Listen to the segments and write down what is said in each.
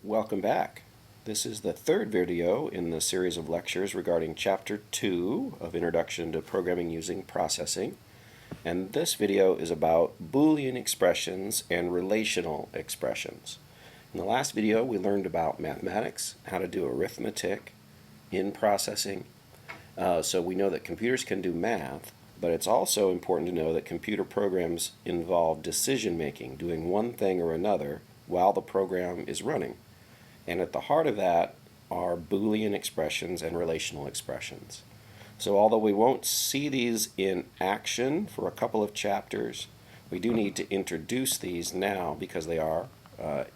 Welcome back. This is the third video in the series of lectures regarding Chapter 2 of Introduction to Programming Using Processing. And this video is about Boolean expressions and relational expressions. In the last video we learned about mathematics, how to do arithmetic in processing. So we know that computers can do math, but it's also important to know that computer programs involve decision making, doing one thing or another while the program is running. And at the heart of that are Boolean expressions and relational expressions. So although we won't see these in action for a couple of chapters, we do need to introduce these now because they are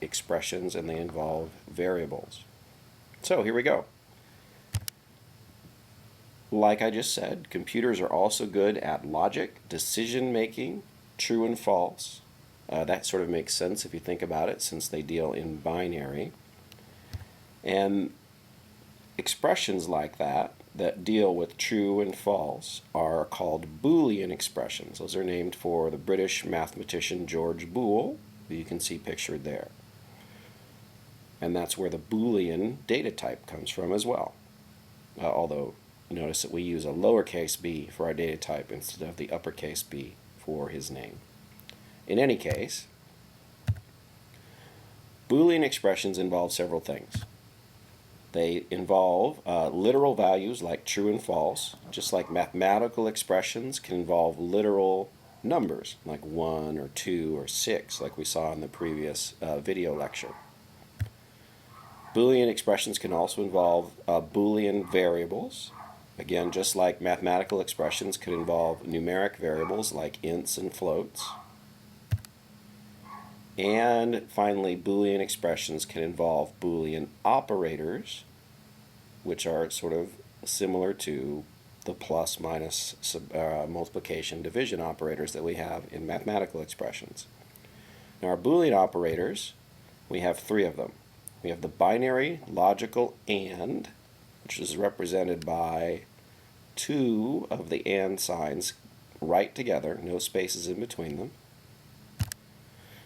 expressions and they involve variables. So here we go. Like I just said, computers are also good at logic, decision making, true and false. That sort of makes sense if you think about it, since they deal in binary. And expressions like that deal with true and false are called Boolean expressions. Those are named for the British mathematician George Boole, who you can see pictured there. And that's where the Boolean data type comes from as well. Although notice that we use a lowercase b for our data type instead of the uppercase B for his name. In any case, Boolean expressions involve several things. They involve literal values like true and false, just like mathematical expressions can involve literal numbers like 1 or 2 or 6, like we saw in the previous video lecture. Boolean expressions can also involve Boolean variables. Again, just like mathematical expressions could involve numeric variables like ints and floats. And finally, Boolean expressions can involve Boolean operators, which are sort of similar to the plus, minus, multiplication, division operators that we have in mathematical expressions. Now, our Boolean operators, we have 3 of them. We have the binary logical AND, which is represented by 2 of the AND signs right together, no spaces in between them.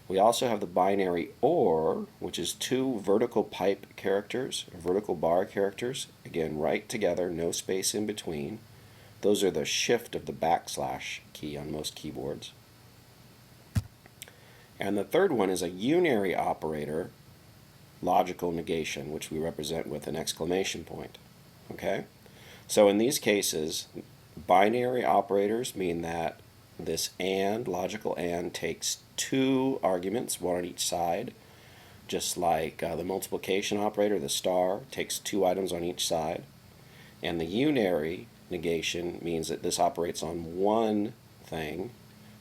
We also have the binary OR, which is 2 vertical pipe characters, or vertical bar characters, again right together, no space in between. Those are the shift of the backslash key on most keyboards. And the third one is a unary operator, logical negation, which we represent with an exclamation point. Okay? So in these cases, binary operators mean that this AND, logical AND, takes 2 arguments, 1 on each side, just like the multiplication operator, the star, takes 2 items on each side. And the unary negation means that this operates on 1 thing,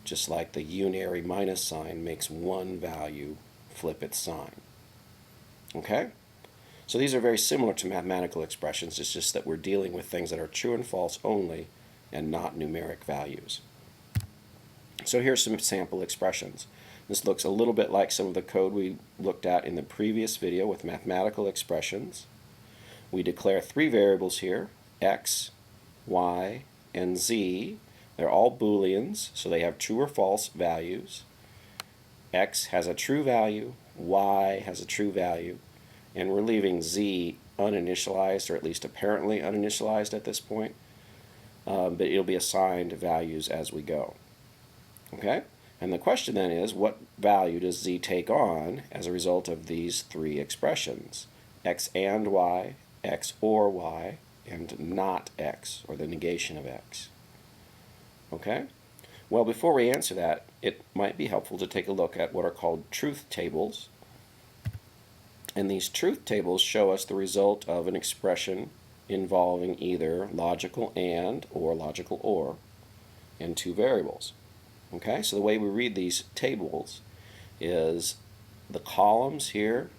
just like the unary minus sign makes 1 value flip its sign. Okay? So these are very similar to mathematical expressions. It's just that we're dealing with things that are true and false only and not numeric values. So here's some sample expressions. This looks a little bit like some of the code we looked at in the previous video with mathematical expressions. We declare 3 variables here, x, y, and z. They're all Booleans, so they have true or false values. X has a true value, y has a true value, and we're leaving z uninitialized, or at least apparently uninitialized at this point, but it'll be assigned values as we go. Okay? And the question then is, what value does z take on as a result of these 3 expressions? X and y, x or y, and not x, or the negation of x. Okay? Well, before we answer that, it might be helpful to take a look at what are called truth tables. And these truth tables show us the result of an expression involving either logical AND or logical OR and 2 variables. Okay, so the way we read these tables is the columns here,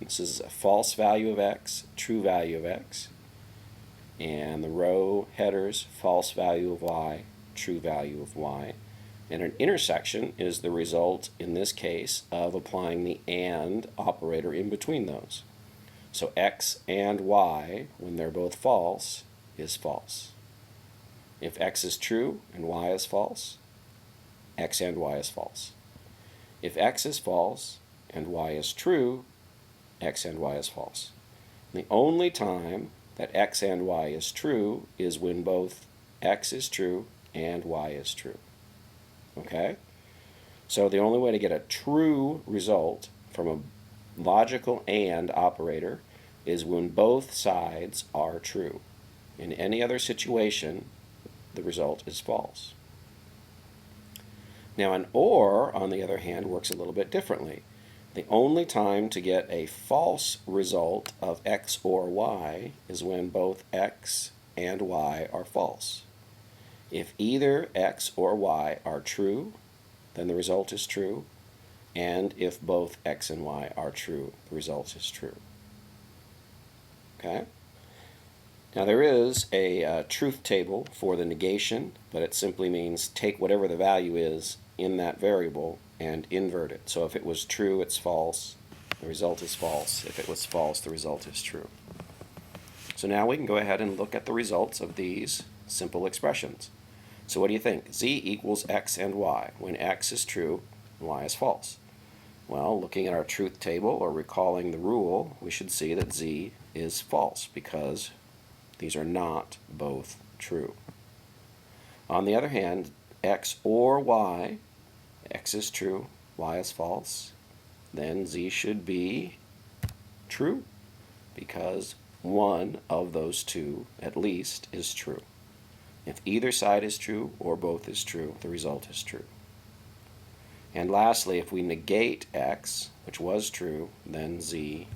this is a false value of x, true value of x, and the row headers, false value of y, true value of y. And an intersection is the result, in this case, of applying the AND operator in between those. So x and y, when they're both false, is false. If x is true and y is false, x and y is false. If x is false and y is true, x and y is false. The only time that x and y is true is when both x is true and y is true. Okay? So the only way to get a true result from a logical AND operator is when both sides are true. In any other situation, the result is false. Now an OR, on the other hand, works a little bit differently. The only time to get a false result of x or y is when both x and y are false. If either x or y are true, then the result is true, and if both x and y are true, the result is true. Okay? Now there is a truth table for the negation, but it simply means take whatever the value is in that variable and invert it. So if it was true, it's false. The result is false. If it was false, the result is true. So now we can go ahead and look at the results of these simple expressions. So what do you think? Z equals x and y when x is true and y is false. Well, looking at our truth table or recalling the rule, we should see that Z is false because these are not both true. On the other hand, x or y, x is true, y is false, then Z should be true because one of those two, at least, is true. If either side is true or both is true, the result is true. And lastly, if we negate x, which was true, then Z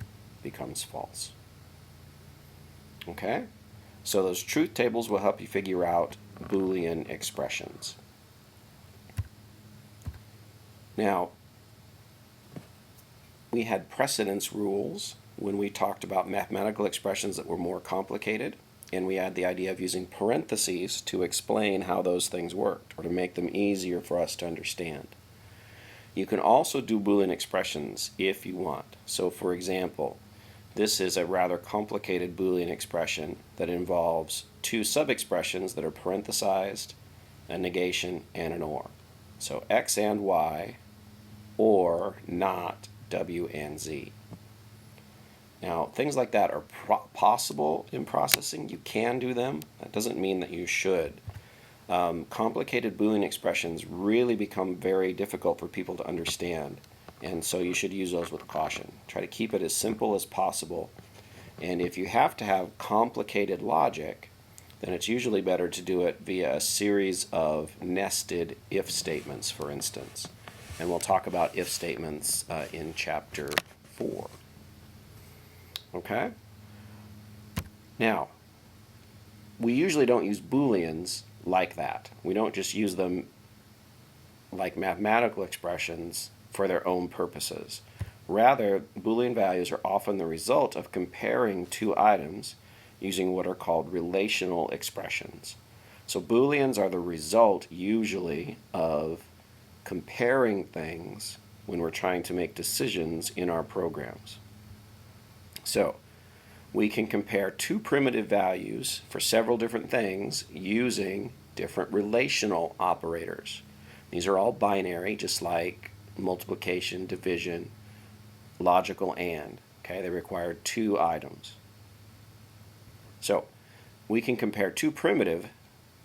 becomes false. Okay? So those truth tables will help you figure out Boolean expressions. Now, we had precedence rules when we talked about mathematical expressions that were more complicated, and we had the idea of using parentheses to explain how those things worked, or to make them easier for us to understand. You can also do Boolean expressions if you want. So for example, this is a rather complicated Boolean expression that involves two sub-expressions that are parenthesized, a negation, and an OR. So x and y, or not w and z. Now, things like that are possible in processing. You can do them. That doesn't mean that you should. Complicated Boolean expressions really become very difficult for people to understand, and so you should use those with caution. Try to keep it as simple as possible, and if you have to have complicated logic, then it's usually better to do it via a series of nested if statements, for instance. And we'll talk about if statements in Chapter 4. Okay? Now, we usually don't use Booleans like that. We don't just use them like mathematical expressions for their own purposes. Rather, Boolean values are often the result of comparing two items using what are called relational expressions. So Booleans are the result, usually, of comparing things when we're trying to make decisions in our programs. So, we can compare two primitive values for several different things using different relational operators. These are all binary, just like multiplication, division, logical AND. Okay, they require two items. So, we can compare two primitive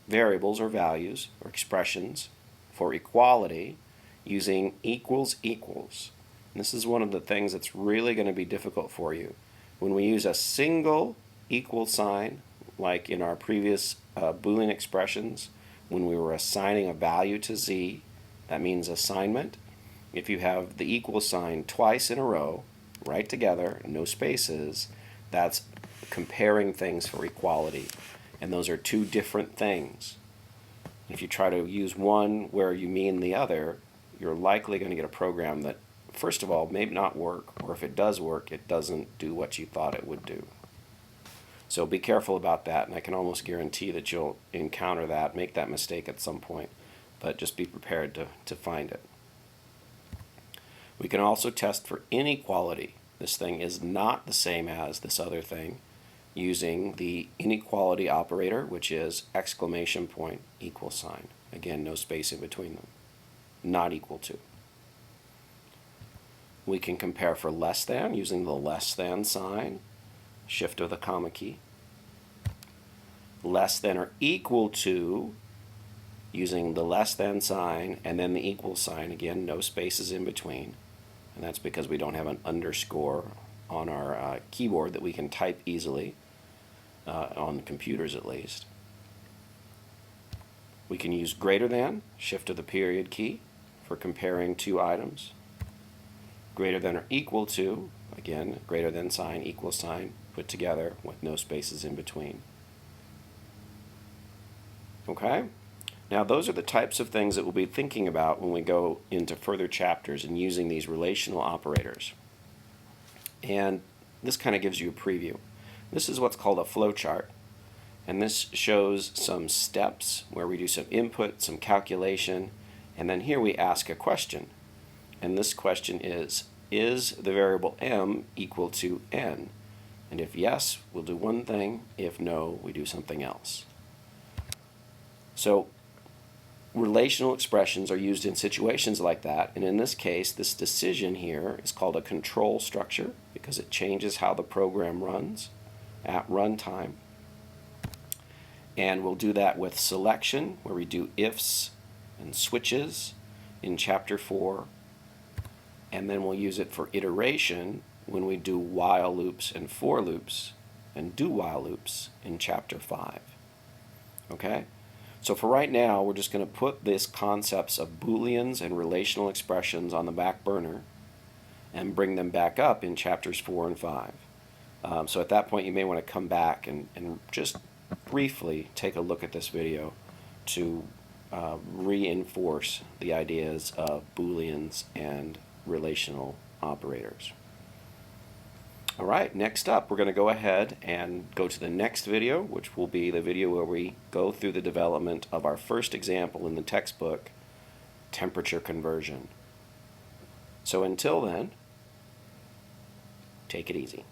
variables or values or expressions for equality using equals equals. And this is one of the things that's really going to be difficult for you. When we use a single equal sign, like in our previous Boolean expressions, when we were assigning a value to z, that means assignment. If you have the equal sign twice in a row, right together, no spaces, that's comparing things for equality. And those are two different things. If you try to use one where you mean the other, you're likely going to get a program that, first of all, may not work, or if it does work, it doesn't do what you thought it would do. So be careful about that, and I can almost guarantee that you'll encounter that, make that mistake at some point, but just be prepared to find it. We can also test for inequality. This thing is not the same as this other thing, using the inequality operator, which is exclamation point equal sign. Again, no space in between them. Not equal to. We can compare for less than using the less than sign, shift of the comma key. Less than or equal to using the less than sign and then the equal sign, again, no spaces in between. And that's because we don't have an underscore on our keyboard that we can type easily, on computers at least. We can use greater than, shift of the period key, for comparing two items. Greater than or equal to, again, greater than sign, equal sign, put together with no spaces in between. Okay? Now those are the types of things that we'll be thinking about when we go into further chapters and using these relational operators. And this kind of gives you a preview. This is what's called a flowchart. And this shows some steps where we do some input, some calculation, and then here we ask a question. And this question is the variable m equal to n? And if yes, we'll do one thing. If no, we do something else. So relational expressions are used in situations like that, and in this case, this decision here is called a control structure because it changes how the program runs at runtime. And we'll do that with selection, where we do ifs and switches in Chapter 4, and then we'll use it for iteration when we do while loops and for loops and do while loops in Chapter 5. Okay? So for right now, we're just going to put these concepts of Booleans and relational expressions on the back burner and bring them back up in Chapters 4 and 5. So at that point, you may want to come back and just briefly take a look at this video to reinforce the ideas of Booleans and relational operators. All right, next up, we're going to go ahead and go to the next video, which will be the video where we go through the development of our first example in the textbook, temperature conversion. So until then, take it easy.